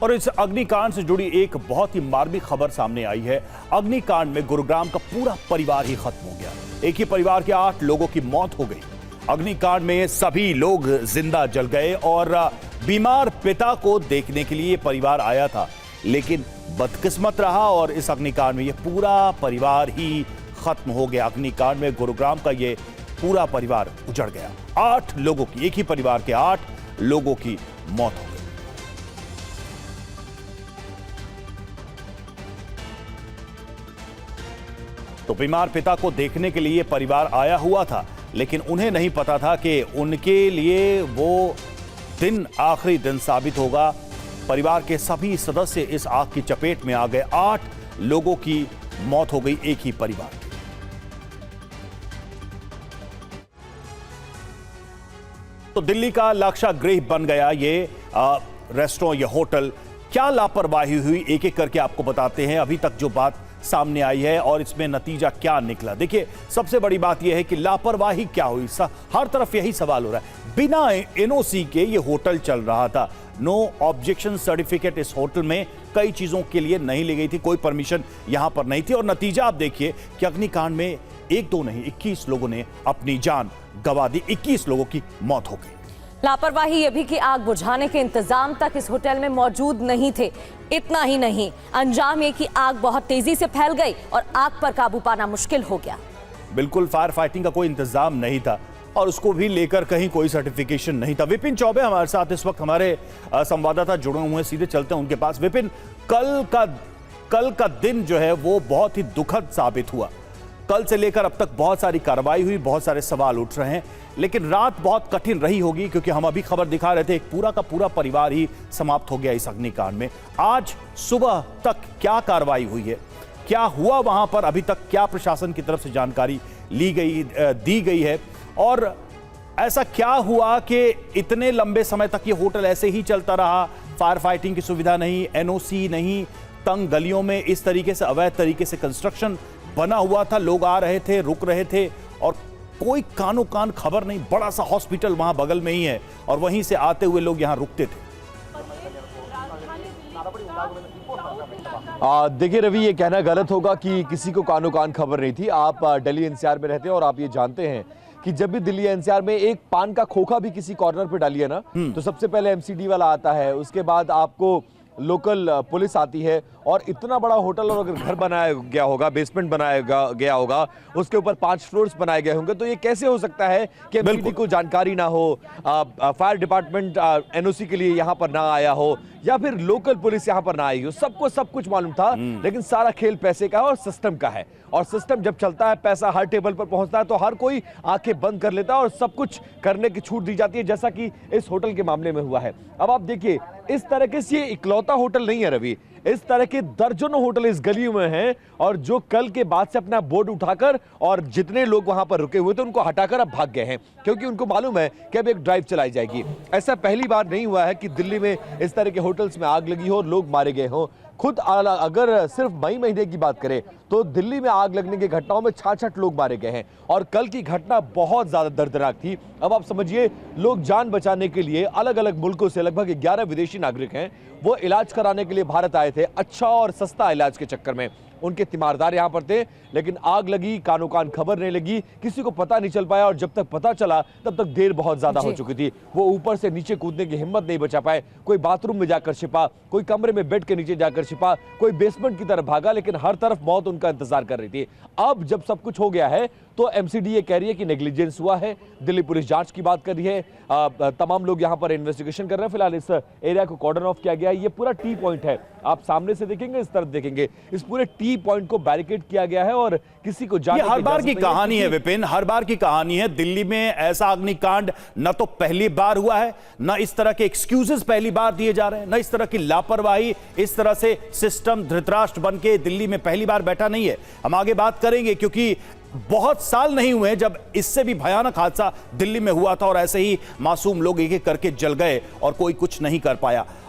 और इस अग्निकांड से जुड़ी एक बहुत ही मार्मिक खबर सामने आई है। अग्निकांड में गुरुग्राम का पूरा परिवार ही खत्म हो गया। एक ही परिवार के 8 लोगों की मौत हो गई। अग्निकांड में सभी लोग जिंदा जल गए और बीमार पिता को देखने के लिए परिवार आया था, लेकिन बदकिस्मत रहा और इस अग्निकांड में ये पूरा परिवार ही खत्म हो गया। अग्निकांड में गुरुग्राम का ये पूरा परिवार उजड़ गया। 8 लोगों की, एक ही परिवार के 8 लोगों की मौत हो गई। तो बीमार पिता को देखने के लिए परिवार आया हुआ था, लेकिन उन्हें नहीं पता था कि उनके लिए वो दिन आखिरी दिन साबित होगा। परिवार के सभी सदस्य इस आग की चपेट में आ गए। 8 लोगों की मौत हो गई एक ही परिवार की। तो दिल्ली का लाक्षागृह बन गया ये रेस्टोरेंट, ये होटल। क्या लापरवाही हुई, एक एक करके आपको बताते हैं। अभी तक जो बात सामने आई है और इसमें नतीजा क्या निकला। देखिए, सबसे बड़ी बात यह है कि लापरवाही क्या हुई। हर तरफ यही सवाल हो रहा है। बिना एनओसी के ये होटल चल रहा था। नो ऑब्जेक्शन सर्टिफिकेट इस होटल में कई चीजों के लिए नहीं ली गई थी, कोई परमिशन यहां पर नहीं थी। और नतीजा आप देखिए कि अग्निकांड में 1-2 नहीं 21 लोगों ने अपनी जान गंवा दी। 21 लोगों की मौत हो गई। लापरवाही ये भी कि आग बुझाने के इंतजाम तक इस होटल में मौजूद नहीं थे। इतना ही नहीं, अंजाम ये कि आग बहुत तेजी से फैल गई और आग पर काबू पाना मुश्किल हो गया। बिल्कुल, फायर फाइटिंग का कोई इंतजाम नहीं था और उसको भी लेकर कहीं कोई सर्टिफिकेशन नहीं था। विपिन चौबे हमारे साथ इस वक्त, हमारे संवाददाता जुड़े हुए हैं, सीधे चलते हैं उनके पास। विपिन, कल का दिन जो है वो बहुत ही दुखद साबित हुआ। कल से लेकर अब तक बहुत सारी कार्रवाई हुई, बहुत सारे सवाल उठ रहे हैं, लेकिन रात बहुत कठिन रही होगी, क्योंकि हम अभी खबर दिखा रहे थे एक पूरा का पूरा परिवार ही समाप्त हो गया इस अग्निकांड में। आज सुबह तक क्या कार्रवाई हुई है, क्या हुआ वहां पर, अभी तक क्या प्रशासन की तरफ से जानकारी दी गई है, और ऐसा क्या हुआ कि इतने लंबे समय तक ये होटल ऐसे ही चलता रहा? फायर फाइटिंग की सुविधा नहीं, एनओसी नहीं, तंग गलियों में इस तरीके से अवैध तरीके से कंस्ट्रक्शन बना हुआ था, लोग आ रहे थे, रुक रहे थे और कोई कानो कान खबर नहीं। बड़ा सा हॉस्पिटल वहां बगल में ही है और वहीं से आते हुए लोग यहां रुकते थे। देखिए रवि, ये कहना गलत होगा कि किसी को कानो कान खबर नहीं थी। आप दिल्ली एनसीआर में रहते हैं और आप ये जानते हैं कि जब भी दिल्ली एनसीआर में एक पान का खोखा भी किसी कॉर्नर पे डालिए ना, तो सबसे पहले एमसीडी वाला आता है, उसके बाद आपको लोकल पुलिस आती है। और इतना बड़ा होटल, और अगर घर बनाया गया होगा, बेसमेंट बनाया गया होगा, उसके ऊपर 5 फ्लोर्स बनाए गए होंगे, तो ये कैसे हो सकता है कि एमसीडी को जानकारी ना हो, फायर डिपार्टमेंट एनओसी के लिए यहाँ पर ना आया हो, या फिर लोकल पुलिस यहाँ पर ना आई हो? सबको सब कुछ मालूम था, लेकिन सारा खेल पैसे का और सिस्टम का है। और सिस्टम जब चलता है, पैसा हर टेबल पर पहुंचता है, तो हर कोई आंखें बंद कर लेता है और सब कुछ करने की छूट दी जाती है, जैसा कि इस होटल के मामले में हुआ है। अब आप देखिए, इस तरह के ये इकलौता होटल नहीं है रवि, इस तरह के दर्जनों होटल इस गली में हैं, और जो कल के बाद से अपना बोर्ड उठाकर और जितने लोग वहां पर रुके हुए थे उनको हटाकर अब भाग गए हैं, क्योंकि उनको मालूम है कि अब एक ड्राइव चलाई जाएगी। ऐसा पहली बार नहीं हुआ है कि दिल्ली में इस तरह के होटल्स में आग लगी हो और लोग मारे गए हों। खुद अगर सिर्फ मई महीने की बात करें तो दिल्ली में आग लगने की घटनाओं में 66 लोग मारे गए हैं, और कल की घटना बहुत ज्यादा दर्दनाक थी। अब आप समझिए, लोग जान बचाने के लिए अलग अलग मुल्कों से, लगभग 11 विदेशी नागरिक हैं, वो इलाज कराने के लिए भारत आए थे, अच्छा और सस्ता इलाज के चक्कर में। उनके तीमारदार यहां पर थे, लेकिन आग लगी, कानो कान खबर नहीं लगी, किसी को पता नहीं चल पाया, और जब तक पता चला तब तक देर बहुत ज्यादा हो चुकी थी। वो ऊपर से नीचे कूदने की हिम्मत नहीं बचा पाए। कोई बाथरूम में जाकर छिपा, कोई कमरे में बेड के नीचे जाकर छिपा, कोई बेसमेंट की तरफ भागा, लेकिन हर तरफ मौत उनका इंतजार कर रही थी। अब जब सब कुछ हो गया है तो एमसीडी ये कह रही है कि नेग्लिजेंस हुआ है। दिल्ली पुलिस जांच की बात कर रही है। तमाम लोग यहां पर इन्वेस्टिगेशन कर रहे हैं। फिलहाल इस एरिया को कॉर्डन ऑफ किया गया है। ये पूरा टी पॉइंट है, आप सामने से देखेंगे, इस तरफ देखेंगे, इस पूरे टी पॉइंट को बैरिकेड किया गया है और किसी को जाने हर बार की कहानी है विपिन, हर बार की कहानी है। दिल्ली में ऐसा अग्निकांड न तो पहली बार हुआ है, न इस तरह के एक्सक्यूजेस पहली बार दिए जा रहे हैं, न इस तरह की लापरवाही, इस तरह से सिस्टम धृतराष्ट्र बन के दिल्ली में पहली बार बैठा नहीं है। हम आगे बात करेंगे, क्योंकि बहुत साल नहीं हुए जब इससे भी भयानक हादसा दिल्ली में हुआ था और ऐसे ही मासूम लोग एक एक करके जल गए और कोई कुछ नहीं कर पाया।